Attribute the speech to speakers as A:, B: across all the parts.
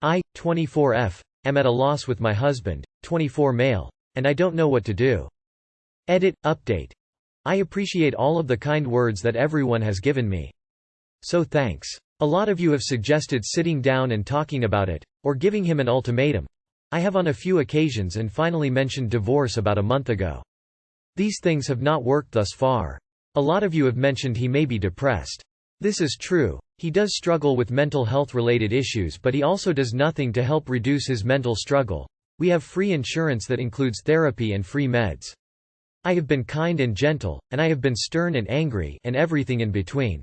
A: I, 24F, am at a loss with my husband, 24 male, and I don't know what to do. Edit, update. I appreciate all of the kind words that everyone has given me. So thanks. A lot of you have suggested sitting down and talking about it, or giving him an ultimatum. I have on a few occasions and finally mentioned divorce about a month ago. These things have not worked thus far. A lot of you have mentioned he may be depressed. This is true. He does struggle with mental health related issues, but he also does nothing to help reduce his mental struggle. We have free insurance that includes therapy and free meds. I have been kind and gentle, and I have been stern and angry, and everything in between.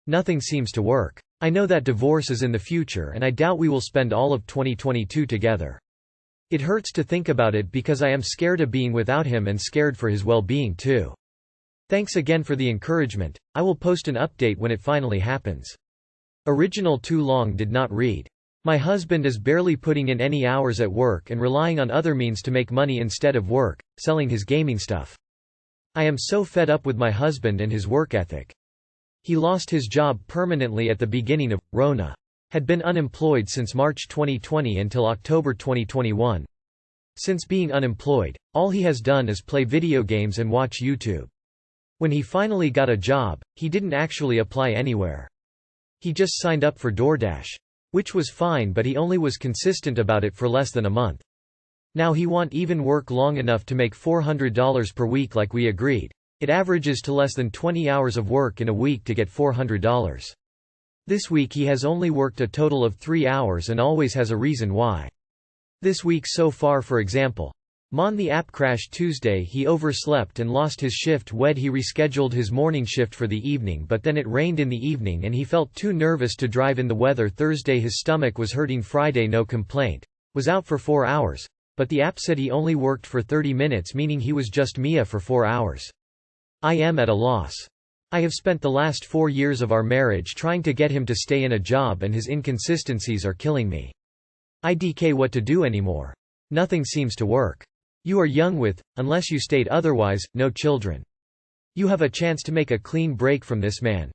A: Nothing seems to work. I know that divorce is in the future and I doubt we will spend all of 2022 together. It hurts to think about it because I am scared of being without him and scared for his well-being too. Thanks again for the encouragement. I will post an update when it finally happens. Original too long did not read. My husband is barely putting in any hours at work and relying on other means to make money instead of work, selling his gaming stuff. I am so fed up with my husband and his work ethic. He lost his job permanently at the beginning of Rona. Had been unemployed since March 2020 until October 2021. Since being unemployed, all he has done is play video games and watch YouTube. When he finally got a job, he didn't actually apply anywhere. He just signed up for DoorDash. Which was fine, but he only was consistent about it for less than a month. Now he won't even work long enough to make $400 per week like we agreed. It averages to less than 20 hours of work in a week to get $400. This week he has only worked a total of 3 hours and always has a reason why. This week so far, for example, the app crashed Tuesday, he overslept and lost his shift. He rescheduled his morning shift for the evening, but then it rained in the evening and he felt too nervous to drive in the weather. Thursday his stomach was hurting. Friday no complaint. Was out for 4 hours. But the app said he only worked for 30 minutes, meaning he was just Mia for 4 hours. I am at a loss. I have spent the last 4 years of our marriage trying to get him to stay in a job and his inconsistencies are killing me. I don't what to do anymore. Nothing seems to work. You are young with, unless you state otherwise, no children. You have a chance to make a clean break from this man.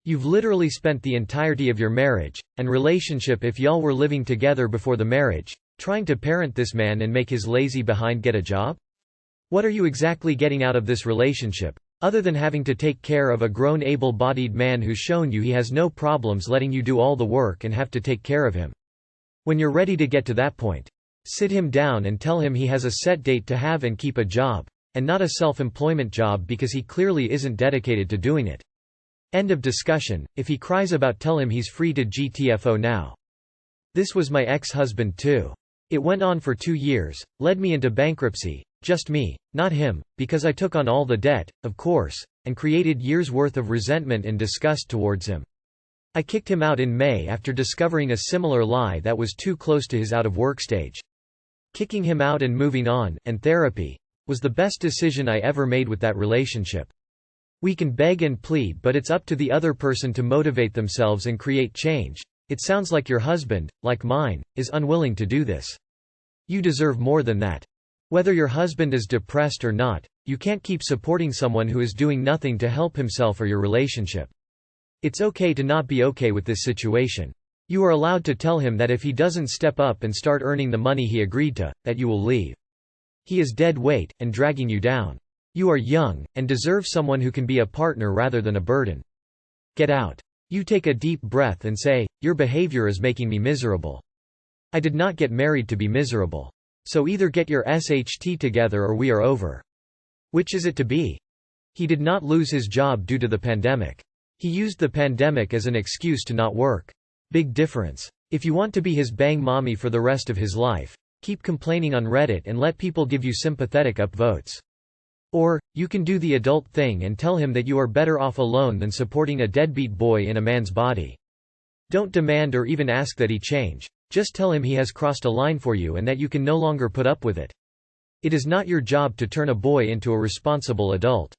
A: You've literally spent the entirety of your marriage and relationship, if y'all were living together before the marriage, trying to parent this man and make his lazy behind get a job? What are you exactly getting out of this relationship, other than having to take care of a grown able-bodied man who's shown you he has no problems letting you do all the work and have to take care of him? When you're ready to get to that point, sit him down and tell him he has a set date to have and keep a job, and not a self-employment job because he clearly isn't dedicated to doing it. End of discussion. If he cries about, tell him he's free to GTFO now. This was my ex-husband too. It went on for 2 years, led me into bankruptcy, just me, not him, because I took on all the debt, of course, and created years' worth of resentment and disgust towards him. I kicked him out in May after discovering a similar lie that was too close to his out-of-work stage. Kicking him out and moving on, and therapy, was the best decision I ever made with that relationship. We can beg and plead, but it's up to the other person to motivate themselves and create change. It sounds like your husband, like mine, is unwilling to do this. You deserve more than that. Whether your husband is depressed or not, you can't keep supporting someone who is doing nothing to help himself or your relationship. It's okay to not be okay with this situation. You are allowed to tell him that if he doesn't step up and start earning the money he agreed to, that you will leave. He is dead weight, and dragging you down. You are young, and deserve someone who can be a partner rather than a burden. Get out. You take a deep breath and say, your behavior is making me miserable. I did not get married to be miserable. So either get your SHT together or we are over. Which is it to be? He did not lose his job due to the pandemic. He used the pandemic as an excuse to not work. Big difference. If you want to be his bang mommy for the rest of his life, keep complaining on Reddit and let people give you sympathetic upvotes. Or, you can do the adult thing and tell him that you are better off alone than supporting a deadbeat boy in a man's body. Don't demand or even ask that he change. Just tell him he has crossed a line for you and that you can no longer put up with it. It is not your job to turn a boy into a responsible adult.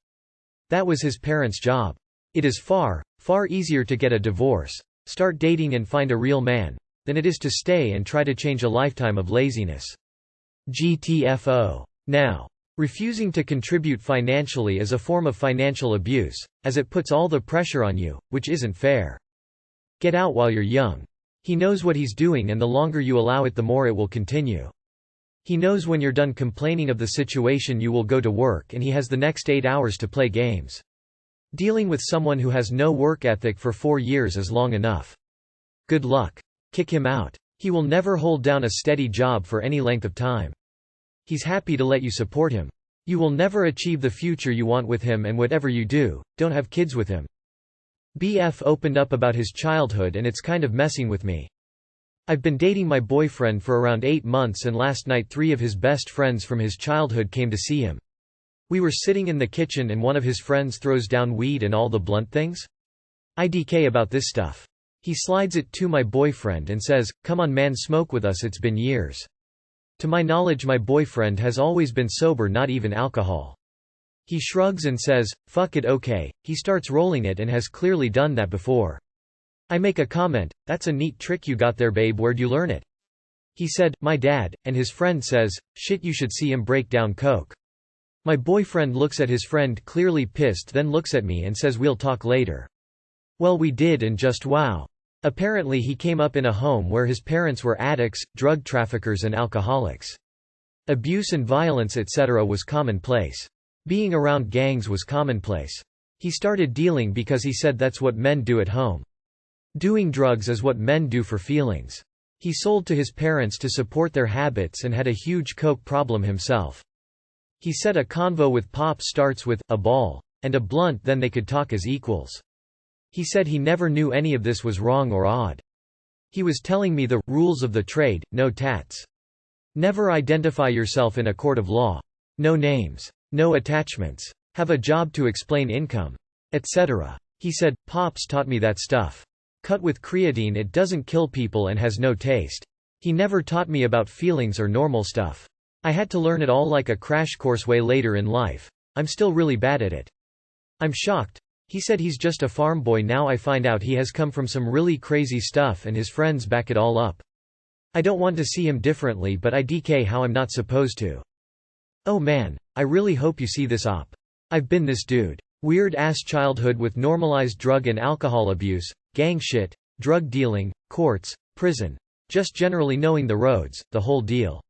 A: That was his parents' job. It is far, far easier to get a divorce, start dating and find a real man, than it is to stay and try to change a lifetime of laziness. GTFO. Now. Refusing to contribute financially is a form of financial abuse, as it puts all the pressure on you, which isn't fair. Get out while you're young. He knows what he's doing, and the longer you allow it, the more it will continue. He knows when you're done complaining of the situation you will go to work, and he has the next 8 hours to play games. Dealing with someone who has no work ethic for 4 years is long enough. Good luck. Kick him out. He will never hold down a steady job for any length of time. He's happy to let you support him. You will never achieve the future you want with him, and whatever you do, don't have kids with him. BF opened up about his childhood, and it's kind of messing with me. I've been dating my boyfriend for around 8 months, and last night 3 of his best friends from his childhood came to see him. We were sitting in the kitchen and one of his friends throws down weed and all the blunt things. IDK about this stuff. He slides it to my boyfriend and says, "Come on man, smoke with us, it's been years." To my knowledge my boyfriend has always been sober, not even alcohol. He shrugs and says, "Fuck it, okay." He starts rolling it and has clearly done that before. I make a comment, "That's a neat trick you got there babe, where'd you learn it?" He said, "My dad," and his friend says, "Shit, you should see him break down coke." My boyfriend looks at his friend clearly pissed, then looks at me and says, "We'll talk later." Well, we did, and just wow. Apparently he came up in a home where his parents were addicts, drug traffickers and alcoholics. Abuse and violence etc. was commonplace. Being around gangs was commonplace. He started dealing because he said that's what men do at home. Doing drugs is what men do for feelings. He sold to his parents to support their habits and had a huge coke problem himself. He said a convo with Pops starts with a ball and a blunt, then they could talk as equals. He said he never knew any of this was wrong or odd. He was telling me the rules of the trade: no tats. Never identify yourself in a court of law. No names. No attachments. Have a job to explain income. Etc. He said, "Pops taught me that stuff. Cut with creatine, it doesn't kill people and has no taste." He never taught me about feelings or normal stuff. I had to learn it all like a crash course way later in life. I'm still really bad at it. I'm shocked. He said he's just a farm boy now. I find out he has come from some really crazy stuff and his friends back it all up. I don't want to see him differently, but IDK how I'm not supposed to. Oh man, I really hope you see this op. I've been this dude. Weird ass childhood with normalized drug and alcohol abuse, gang shit, drug dealing, courts, prison. Just generally knowing the roads, the whole deal.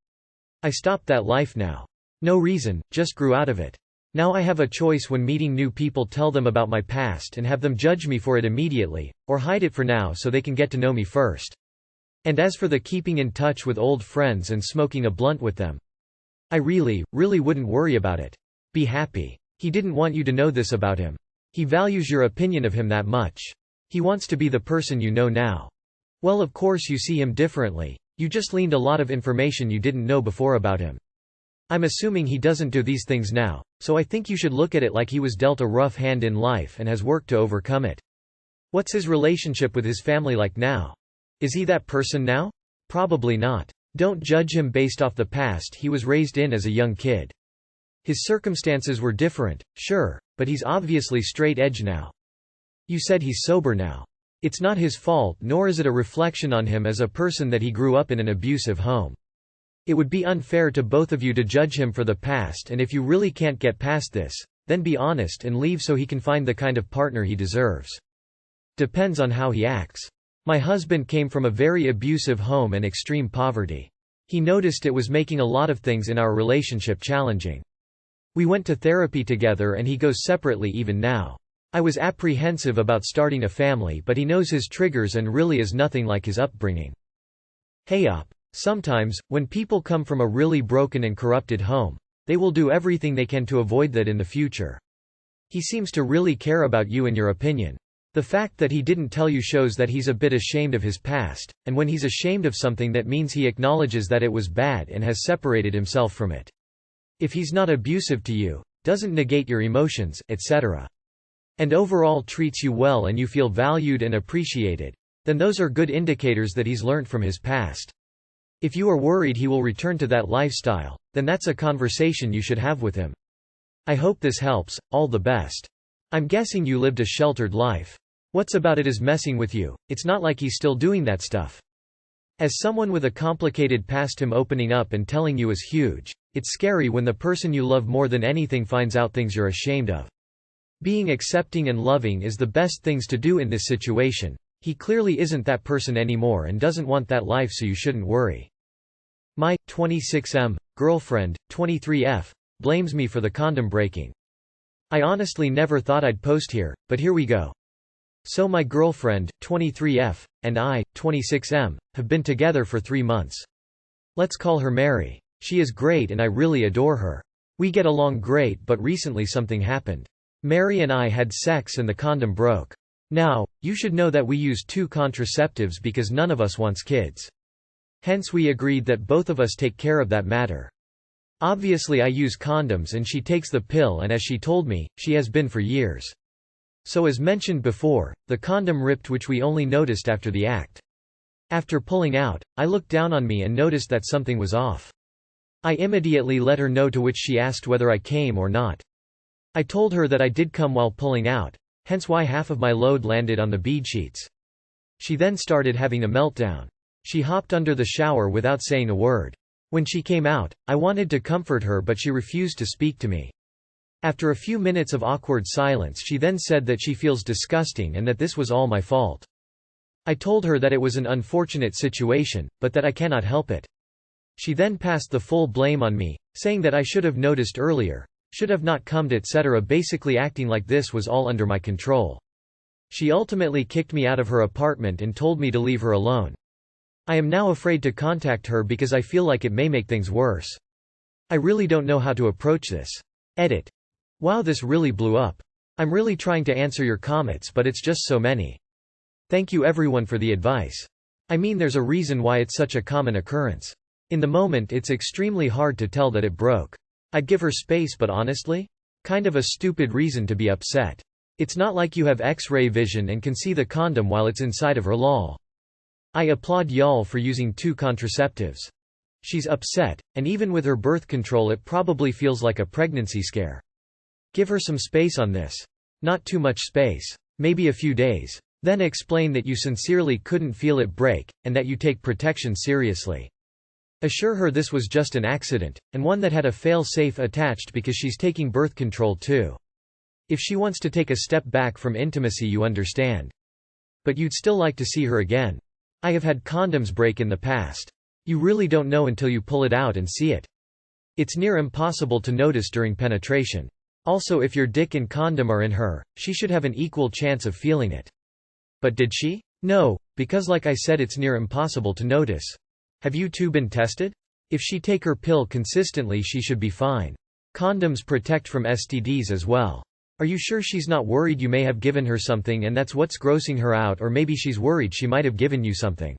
A: I stopped that life now. No reason, just grew out of it. Now I have a choice when meeting new people: tell them about my past and have them judge me for it immediately, or hide it for now so they can get to know me first. And as for the keeping in touch with old friends and smoking a blunt with them, I really wouldn't worry about it. Be happy. He didn't want you to know this about him. He values your opinion of him that much. He wants to be the person you know now. Well, of course you see him differently. You just learned a lot of information you didn't know before about him. I'm assuming he doesn't do these things now, so I think you should look at it like he was dealt a rough hand in life and has worked to overcome it. What's his relationship with his family like now? Is he that person now? Probably not. Don't judge him based off the past he was raised in as a young kid. His circumstances were different, sure, but he's obviously straight edge now. You said he's sober now. It's not his fault, nor is it a reflection on him as a person that he grew up in an abusive home. It would be unfair to both of you to judge him for the past, and if you really can't get past this, then be honest and leave so he can find the kind of partner he deserves. Depends on how he acts. My husband came from a very abusive home and extreme poverty. He noticed it was making a lot of things in our relationship challenging. We went to therapy together and he goes separately even now. I was apprehensive about starting a family, but he knows his triggers and really is nothing like his upbringing. Hey up. Sometimes, when people come from a really broken and corrupted home, they will do everything they can to avoid that in the future. He seems to really care about you and your opinion. The fact that he didn't tell you shows that he's a bit ashamed of his past, and when he's ashamed of something that means he acknowledges that it was bad and has separated himself from it. If he's not abusive to you, doesn't negate your emotions, etc., and overall treats you well and you feel valued and appreciated, then those are good indicators that he's learned from his past. If you are worried he will return to that lifestyle, then that's a conversation you should have with him. I hope this helps. All the best. I'm guessing you lived a sheltered life. What's about it is messing with you. It's not like he's still doing that stuff. As someone with a complicated past, him opening up and telling you is huge. It's scary when the person you love more than anything finds out things you're ashamed of. Being accepting and loving is the best things to do in this situation. He clearly isn't that person anymore and doesn't want that life, so you shouldn't worry. My 26M girlfriend, 23F, blames me for the condom breaking. I honestly never thought I'd post here, but here we go. So my girlfriend, 23F, and I, 26M, have been together for 3 months. Let's call her Mary. She is great and I really adore her. We get along great, but recently something happened. Mary and I had sex and the condom broke. Now, you should know that we use 2 contraceptives because none of us wants kids. Hence we agreed that both of us take care of that matter. Obviously I use condoms and she takes the pill, and as she told me, she has been for years. So as mentioned before, the condom ripped, which we only noticed after the act. After pulling out, I looked down on me and noticed that something was off. I immediately let her know, to which she asked whether I came or not. I told her that I did come while pulling out, hence why half of my load landed on the beadsheets. She then started having a meltdown. She hopped under the shower without saying a word. When she came out, I wanted to comfort her, but she refused to speak to me. After a few minutes of awkward silence, she then said that she feels disgusting and that this was all my fault. I told her that it was an unfortunate situation, but that I cannot help it. She then passed the full blame on me, saying that I should have noticed earlier, should have not cummed, etc., basically acting like this was all under my control. She ultimately kicked me out of her apartment and told me to leave her alone. I am now afraid to contact her because I feel like it may make things worse. I really don't know how to approach this. Edit. Wow, this really blew up. I'm really trying to answer your comments, but it's just so many. Thank you everyone for the advice. I mean, there's a reason why it's such a common occurrence. In the moment it's extremely hard to tell that it broke. I'd give her space, but honestly? Kind of a stupid reason to be upset. It's not like you have X-ray vision and can see the condom while it's inside of her. Lol. I applaud y'all for using 2 contraceptives. She's upset, and even with her birth control it probably feels like a pregnancy scare. Give her some space on this. Not too much space. Maybe a few days. Then explain that you sincerely couldn't feel it break, and that you take protection seriously. Assure her this was just an accident, and one that had a fail-safe attached because she's taking birth control too. If she wants to take a step back from intimacy, you understand. But you'd still like to see her again. I have had condoms break in the past. You really don't know until you pull it out and see it. It's near impossible to notice during penetration. Also, if your dick and condom are in her, she should have an equal chance of feeling it. But did she? No, because like I said, it's near impossible to notice. Have you two been tested? If she take her pill consistently, she should be fine. Condoms protect from STDs as well. Are you sure she's not worried you may have given her something and that's what's grossing her out, or maybe she's worried she might have given you something?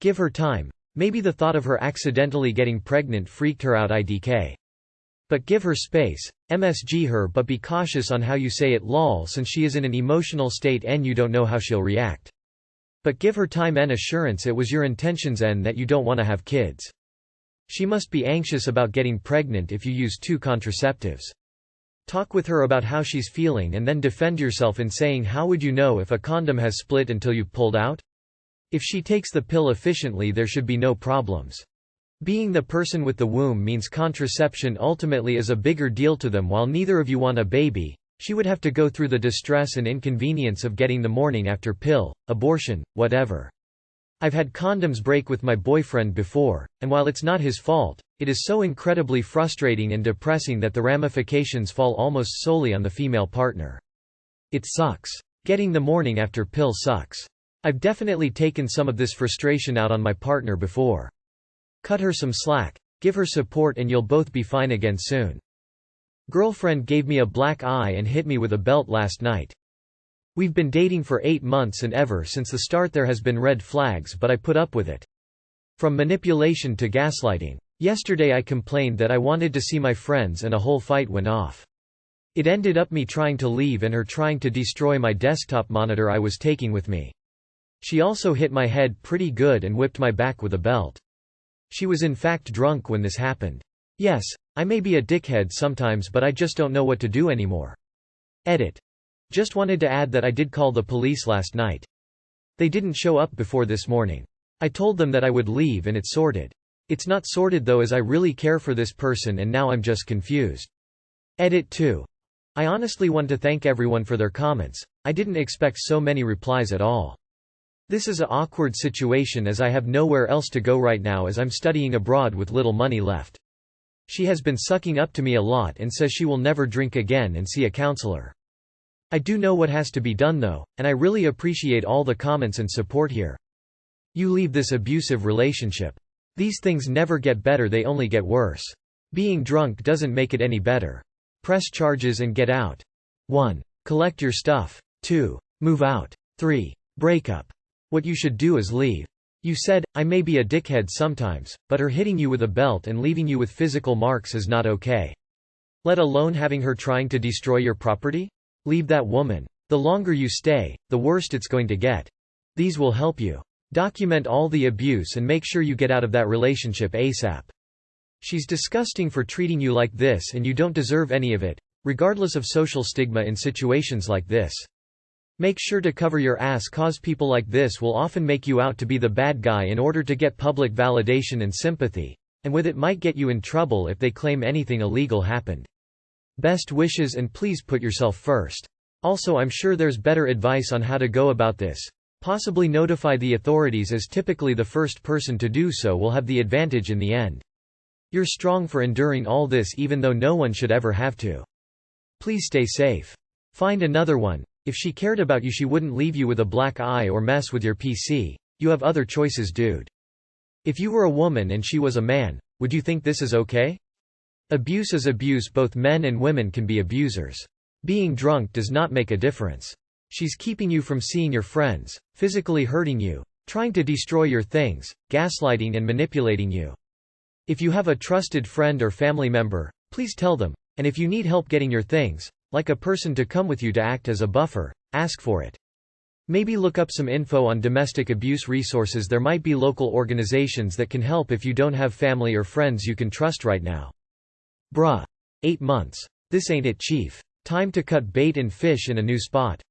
A: Give her time. Maybe the thought of her accidentally getting pregnant freaked her out, IDK. But give her space. MSG her, but be cautious on how you say it, lol, since she is in an emotional state and you don't know how she'll react. But give her time and assurance it was your intentions and that you don't want to have kids. She must be anxious about getting pregnant if you use 2 contraceptives. Talk with her about how she's feeling and then defend yourself in saying, how would you know if a condom has split until you've pulled out? If she takes the pill efficiently, there should be no problems. Being the person with the womb means contraception ultimately is a bigger deal to them. While neither of you want a baby, she would have to go through the distress and inconvenience of getting the morning after pill, abortion, whatever. I've had condoms break with my boyfriend before, and while it's not his fault, it is so incredibly frustrating and depressing that the ramifications fall almost solely on the female partner. It sucks. Getting the morning after pill sucks. I've definitely taken some of this frustration out on my partner before. Cut her some slack, give her support, and you'll both be fine again soon. Girlfriend gave me a black eye and hit me with a belt last night. We've been dating for 8 months and ever since the start there has been red flags, but I put up with it. From manipulation to gaslighting. Yesterday I complained that I wanted to see my friends and a whole fight went off. It ended up me trying to leave and her trying to destroy my desktop monitor I was taking with me. She also hit my head pretty good and whipped my back with a belt. She was in fact drunk when this happened. Yes, I may be a dickhead sometimes, but I just don't know what to do anymore. Edit. Just wanted to add that I did call the police last night. They didn't show up before this morning. I told them that I would leave and it's sorted. It's not sorted though, as I really care for this person and now I'm just confused. Edit 2. I honestly want to thank everyone for their comments. I didn't expect so many replies at all. This is a awkward situation as I have nowhere else to go right now as I'm studying abroad with little money left. She has been sucking up to me a lot and says she will never drink again and see a counselor. I do know what has to be done though, and I really appreciate all the comments and support here. You leave this abusive relationship. These things never get better, they only get worse. Being drunk doesn't make it any better. Press charges and get out. 1. Collect your stuff. 2. Move out. 3. Break up. What you should do is leave. You said, I may be a dickhead sometimes, but her hitting you with a belt and leaving you with physical marks is not okay. Let alone having her trying to destroy your property? Leave that woman. The longer you stay, the worse it's going to get. These will help you. Document all the abuse and make sure you get out of that relationship ASAP. She's disgusting for treating you like this and you don't deserve any of it, regardless of social stigma in situations like this. Make sure to cover your ass cause people like this will often make you out to be the bad guy in order to get public validation and sympathy, and with it might get you in trouble if they claim anything illegal happened. Best wishes and please put yourself first. Also, I'm sure there's better advice on how to go about this. Possibly notify the authorities, as typically the first person to do so will have the advantage in the end. You're strong for enduring all this even though no one should ever have to. Please stay safe. Find another one. If she cared about you she wouldn't leave you with a black eye or mess with your PC. You have other choices, dude. If you were a woman and she was a man, would you think this is okay? Abuse is abuse. Both men and women can be abusers. Being drunk does not make a difference. She's keeping you from seeing your friends, physically hurting you, trying to destroy your things, gaslighting and manipulating you. If you have a trusted friend or family member, please tell them, and if you need help getting your things, like a person to come with you to act as a buffer, ask for it. Maybe look up some info on domestic abuse resources. There might be local organizations that can help if you don't have family or friends you can trust right now. Bruh. 8 months. This ain't it, chief. Time to cut bait and fish in a new spot.